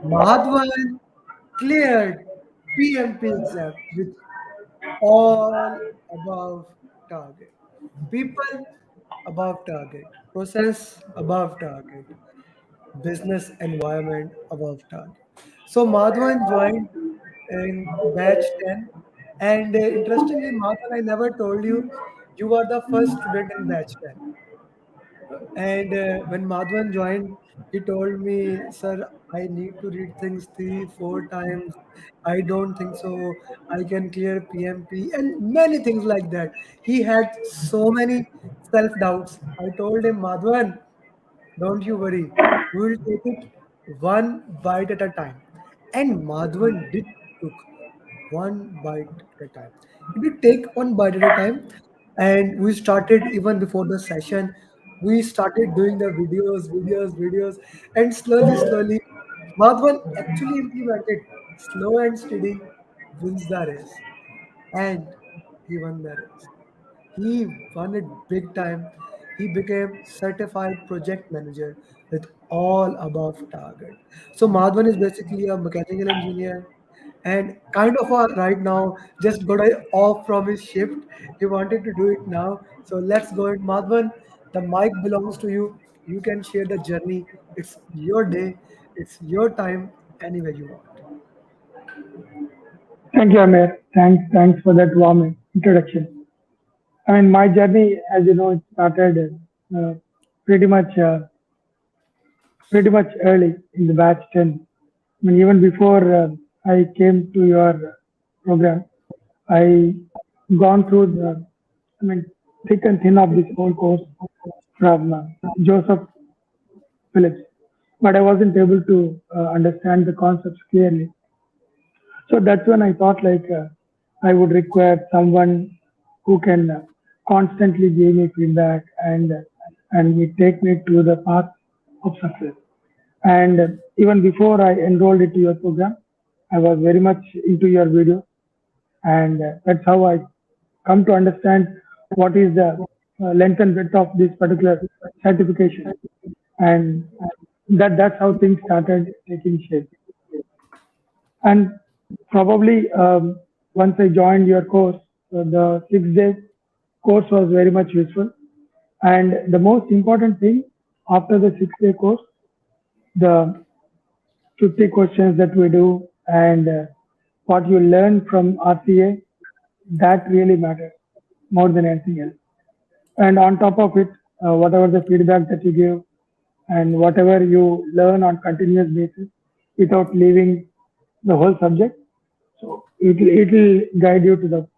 Madavan cleared PMP exam with all above target. People above target. Process above target. Business environment above target. So Madhavan joined in batch 10. And interestingly, Madhavan, I never told you, you are the first student in batch 10. And when Madhavan joined, he told me, "Sir, I need to read things 3, 4 times. I don't think so. I can clear PMP," and many things like that. He had so many self doubts. I told him, "Madhavan, don't you worry. We will take it one bite at a time." And Madhavan did took one bite at a time. He did take one bite at a time. And we started even before the session. We started doing the videos, and slowly, Madhavan actually implemented slow and steady wins the race. And he won the race. He won it big time. He became certified project manager with all above target. So Madhavan is basically a mechanical engineer and kind of right now just got off from his shift. He wanted to do it now. So let's go ahead. Madhavan, the mic belongs to you. You can share the journey. It's your day. It's your time anywhere you want. Thank you, Amir. Thanks for that warm introduction. I mean, my journey, as you know, it started uh, pretty much pretty much early in the batch 10. I mean, even before I came to your program, I gone through the, I mean, thick and thin of this whole course from Joseph Phillips, but I wasn't able to understand the concepts clearly. So that's when I thought like I would require someone who can constantly give me feedback and take me to the path of success. And even before I enrolled into your program, I was very much into your video, and that's how I come to understand what is the length and breadth of this particular certification, and that's how things started taking shape. And probably once I joined your course, the 6 day course was very much useful. And the most important thing after the 6 day course, the 50 questions that we do and what you learn from RCA, that really matters more than anything else. And on top of it, whatever the feedback that you give and whatever you learn on continuous basis without leaving the whole subject, so it'll guide you to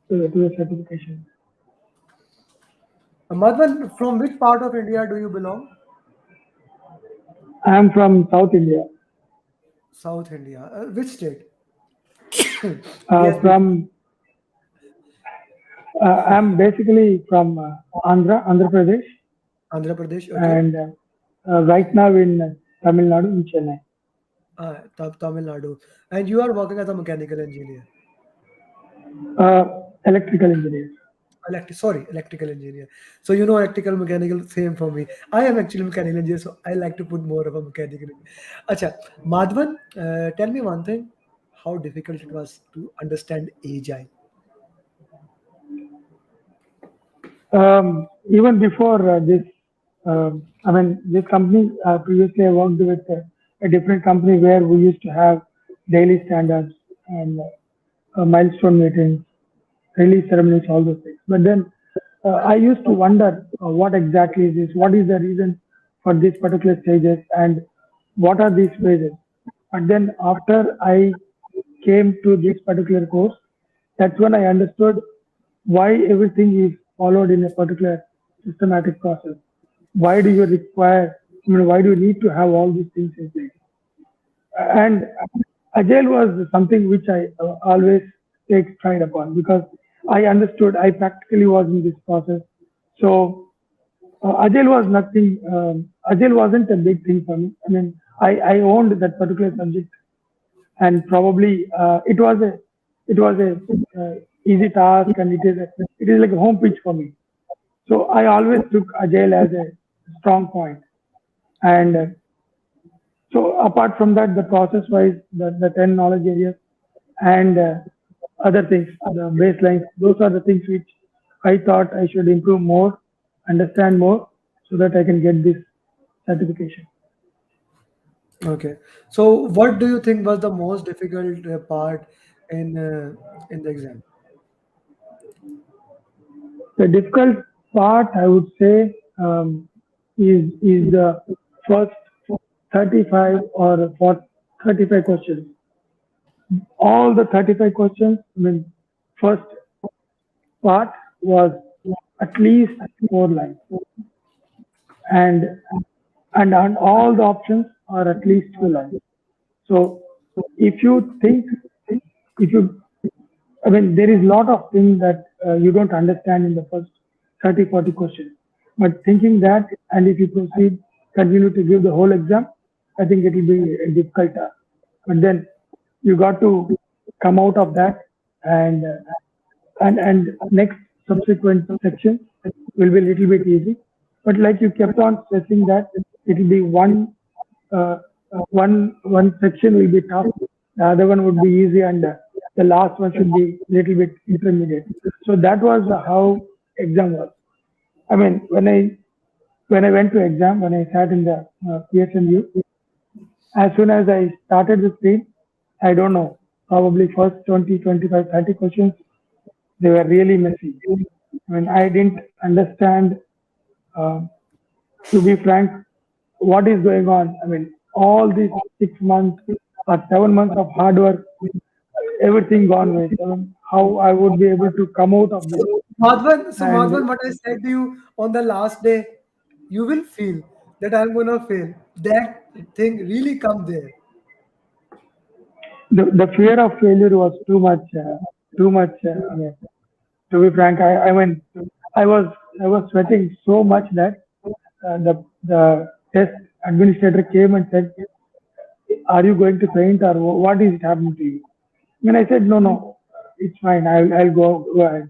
the certification. Madhavan, from which part of India do you belong? I am from South India. South India. Which state? India's beautiful. From I'm basically from Andhra Pradesh, Andhra Pradesh, okay. and right now in Tamil Nadu in Chennai. Tamil Nadu. And you are working as a mechanical engineer. Electrical engineer. Electrical engineer. So you know electrical mechanical same for me. I am actually mechanical engineer, so I like to put more of a mechanical. Acha, Madhvan, tell me one thing. How difficult it was to understand AGI? Even before this, I mean, this company, previously I worked with a different company where we used to have daily standards and milestone meetings, release ceremonies, all those things. But then I used to wonder what exactly is this? What is the reason for these particular stages and what are these phases? But then after I came to this particular course, that's when I understood why everything is followed in a particular systematic process. Why do you require, I mean, why do you need to have all these things in place? And agile was something which I always take pride upon because I understood, I practically was in this process. So agile was nothing, agile wasn't a big thing for me. I mean, I owned that particular subject, and probably it was a easy task, and it is like a home pitch for me. So I always took agile as a strong point. And So apart from that, the process-wise, the 10 knowledge areas and other things, the baselines, those are the things which I thought I should improve more, understand more, so that I can get this certification. Okay. So, what do you think was the most difficult part in the exam? The difficult part, I would say, is the first 35 or 40, 35 questions. All the 35 questions, I mean, first part was at least 4 lines, and and all the options are at least 2 lines. So if you think, if you, I mean, there is a lot of things that you don't understand in the first 30, 40 questions. But thinking that, and if you proceed, continue to give the whole exam, I think it will be a difficult task. But then you got to come out of that, and and next subsequent section will be a little bit easy. But like you kept on stressing that it will be uh, one section will be tough, the other one would be easy, and the last one should be little bit intermediate. So that was how exam was. I mean, when I went to exam, when I sat in the PSMU, as soon as I started the screen, I don't know, probably first 20, 25, 30 questions, they were really messy. I mean, I didn't understand, uh, to be frank, what is going on. I mean, all these 6 months or 7 months of hard work, everything gone waste. I mean, how I would be able to come out of this. And Madhvan, what I said to you on the last day, you will feel that I'm gonna fail. That thing really come there. the fear of failure was too much, too much. I mean, to be frank, I mean, I was I was sweating so much that the test administrator came and said, "Are you going to faint or what is happening to you?" And I said, "No, no, it's fine. I'll go ahead."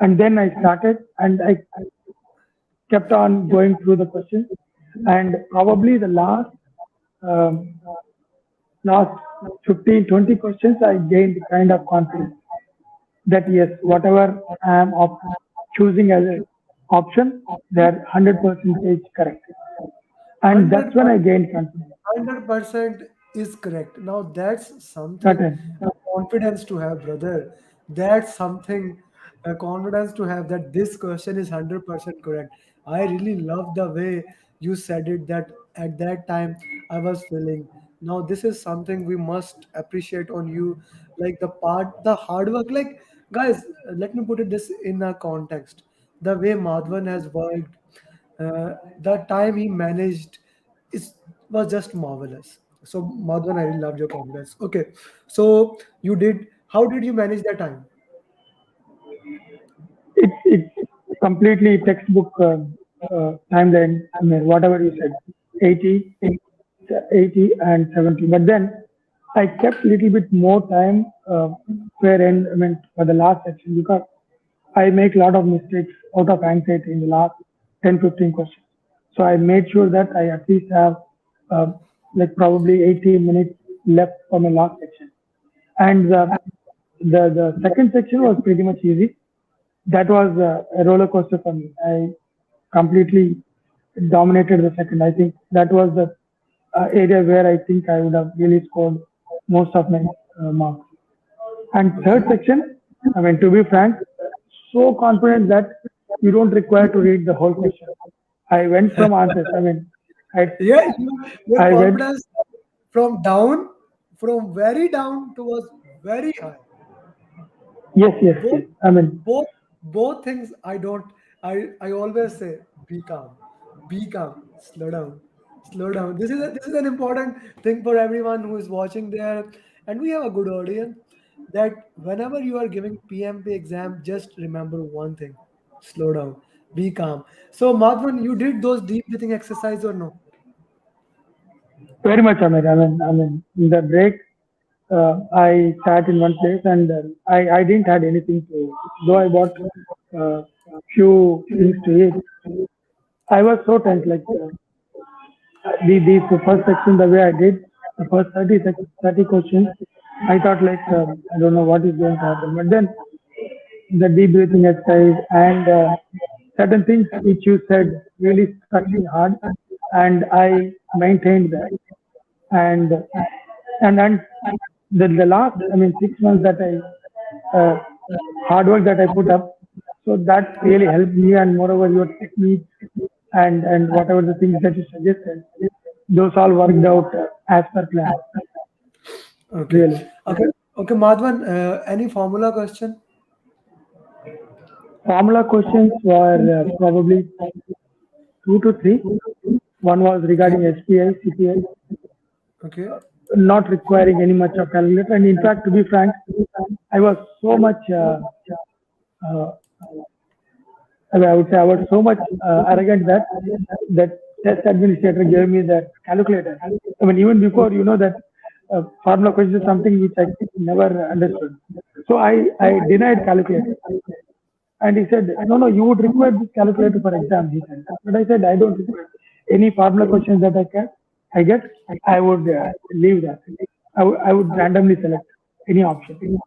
And then I started and I kept on going through the questions. And probably the um, last 15, 20 questions, I gained kind of confidence that yes, whatever I am choosing as an option, they're 100 percentage correct. And that's 100 when I gained confidence. 100% is correct. Now that's something Certain. confidence to have, brother. That's something confidence to have that this question is 100% correct. I really love the way you said it that at that time I was feeling. Now this is something we must appreciate on you, like the hard work. Like guys, let me put it this in a context. The way Madhvan has worked, the time he managed is was just marvelous. So Madhvan, I really loved your confidence. Okay, so you did. How did you manage that time? It's completely textbook timeline. I mean, whatever you said, 80, 80 and 70. But then I kept little bit more time where end, I mean, for the last section because I make a lot of mistakes out of anxiety in the last 10, 15 questions. So I made sure that I at least have uh, like probably 80 minutes left for my last section. And the second section was pretty much easy. That was a roller coaster for me. I completely dominated the second. I think that was the area where I think I would have really scored most of my marks. And third Okay. section, I mean, to be frank, so confident that you don't require to read the whole question. I went from answers. I mean, I Yeah, your I went. confidence from down, from very down towards very high. Yes, yes, Both yes. I mean, both both things I always say be calm, slow down. This is an important thing for everyone who is watching there, and we have a good audience that whenever you are giving PMP exam, just remember one thing: slow down, be calm. So Madhvan, you did those deep breathing exercise or no? very much, Amir. I mean, in the break, I sat in one place and I didn't had anything to. Though I bought few things to eat, I was so tense. Like the first section, the way I did, the first 30 questions, I thought like, I don't know what is going to happen. But then the deep breathing exercise and certain things which you said really struck me hard, and I maintained that. And and the last, I mean, 6 months that hard work that I put up, so that really helped me. And moreover, your technique and whatever the things that you suggested, those all worked out as per plan. Okay. Really, Okay. Okay, Madhvan, any formula question? formula questions were probably two to three. One was Okay. regarding SPI, CPI, Okay. not requiring any much of calculator. And in fact, to be frank, I was so much, uh, I would say, I was so much arrogant that that test administrator gave me that calculator. I mean, even before that formula question is something which I never understood. So I denied calculator. And he said, no, no, you would require this calculator for exam, he said. But I said, I don't require any formula questions that I get, I would leave that. I would randomly select any option.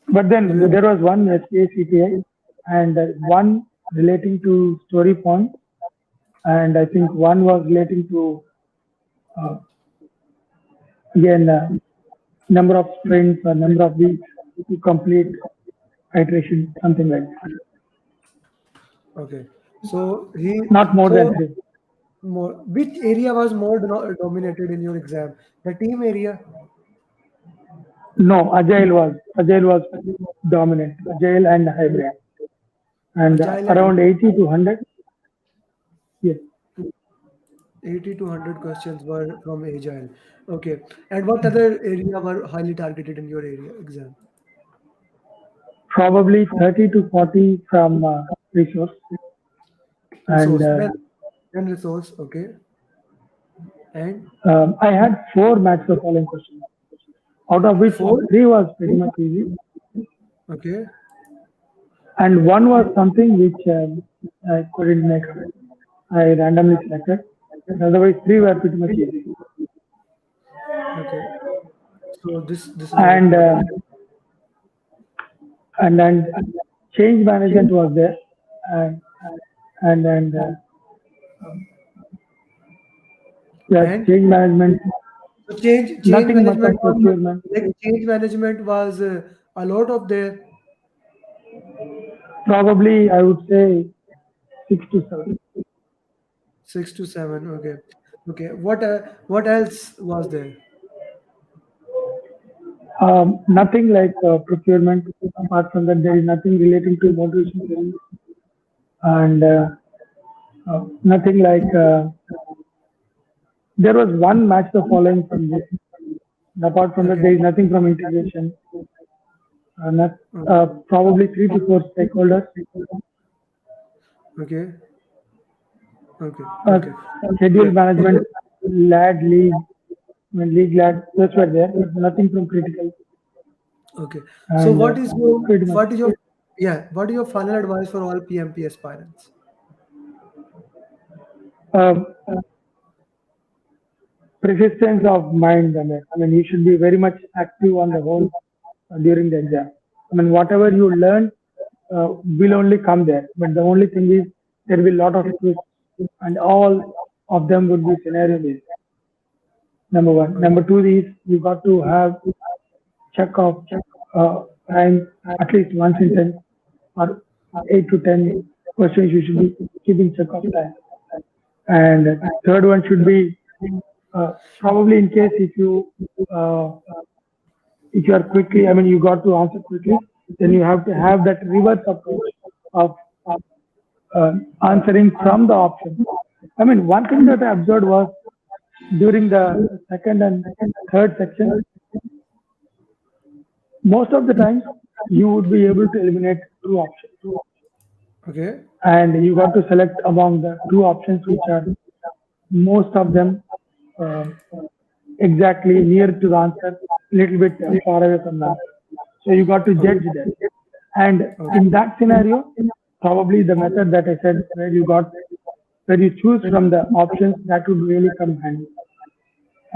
But then Okay. there was one SPA CPI and one relating to story points, and I think one was relating to, uh, again, number of sprints or number of weeks to complete iteration, something like that. Okay. So he Not more than so three. more which area was more dominated in your exam? The team area? No, Agile was dominant. Agile and hybrid, and Agile and around 80 to 100. Yes, 80 to 100 questions were from Agile. Okay. And what other area were highly targeted in your area exam? probably 30 to 40 from resource, and Resource. Then resource. Okay. And I had four match the following questions, out of which four. three was pretty much easy, Okay. and one was something which I couldn't make up. I randomly selected. Otherwise, three were pretty much easy. Okay. So this is very And important. and then change management was there, and and yeah, And change management, so change nothing much management of was procurement. like change management was a lot of there. Probably I would say 6 to 7. 6 to 7. Okay. Okay. What else was there? Nothing like procurement. Apart from that, there is nothing relating to motivation training, and nothing like. There was one match the following from this. Apart from that, Okay. there is nothing from integration. Not, probably 3 to 4 stakeholders. Okay. Okay. Uh, Okay. Schedule Yeah. Okay. management, LAD, league, I mean, league LAD, those were there, but nothing from critical. Okay. So And pretty much. what is your yeah, what is your final advice for all PMP aspirants? Uh, Persistence of mind, I mean, you should be very much active on the whole during the exam. I mean, whatever you learn will only come there. But the only thing is, there will be a lot of twists, and all of them would be scenario based. Number one. Okay. Number two is you got to have check of time at least once in 10 or 8 to 10 questions. You should be keeping check of time. And third one should be probably in case uh, if you are quickly, I mean, you got to answer quickly, then you have to have that reverse approach of uh, answering from the option. I mean, one thing that I observed was during the second and third section, most of the times you would be able to eliminate two options, Okay. and you got to select among the two options which are most of them uh, exactly near to the answer, little bit far away from the answer. So you got to Okay. judge that. And Okay. in that scenario, probably the method that I said, where you choose from the options, that would really come handy.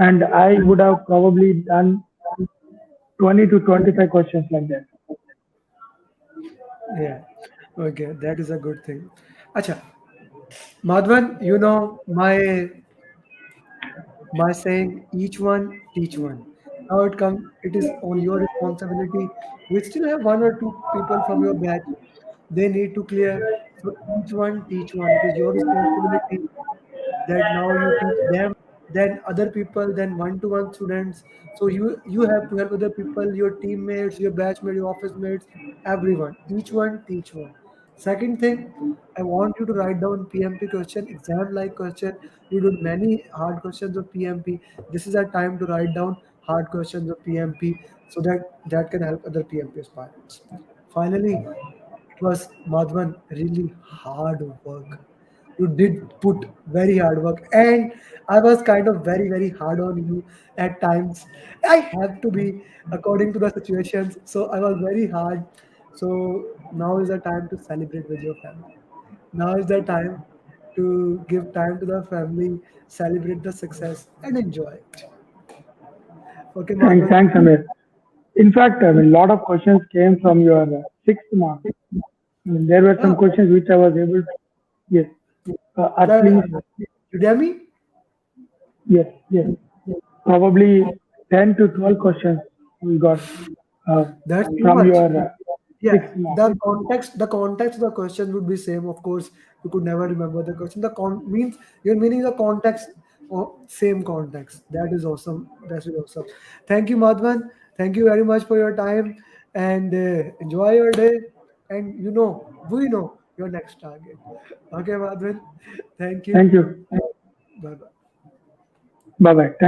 and I would have probably done 20 to 25 questions like that. Yeah. Okay, that is a good thing. Acha, Madhvan, my saying each one teach one. Now it is on your responsibility. We still have one or two people from your batch. They need to clear. So each one teach one. It is your responsibility that now you teach them, then other people, then one-to-one students. So you have to help other people, your teammates, your batchmates, your office mates, everyone. Each one teach one. Second thing, I want you to write down PMP question, exam like question. You did many hard questions of PMP. This is a time to write down hard questions of PMP so that can help other PMP aspirants. Finally, it was Madhvan really hard work. You did put very hard work, and I was kind of very hard on you at times. I have to be according to the situations, so I was very hard. So now is the time to celebrate with your family. Now is the time to give time to the family, celebrate the success, and enjoy it. Okay, Madhvan. Thanks, Amir. In fact, I mean, a lot of questions came from your sixth mark. I mean, there were Ah, some questions which I was able to, yes, at the least, Udemy. yes, probably 10 to 12 questions we got uh, That's too from much. your Yeah, sixth mark. the context of the question would be same. Of course, you could never remember the question. The means you're meaning the context or same context. That is awesome. That is awesome. Thank you, Madhvan. Thank you very much for your time and enjoy your day. And we know your next target. Okay, Madhvan. Thank you. Thank you. Bye bye. Bye bye. Thank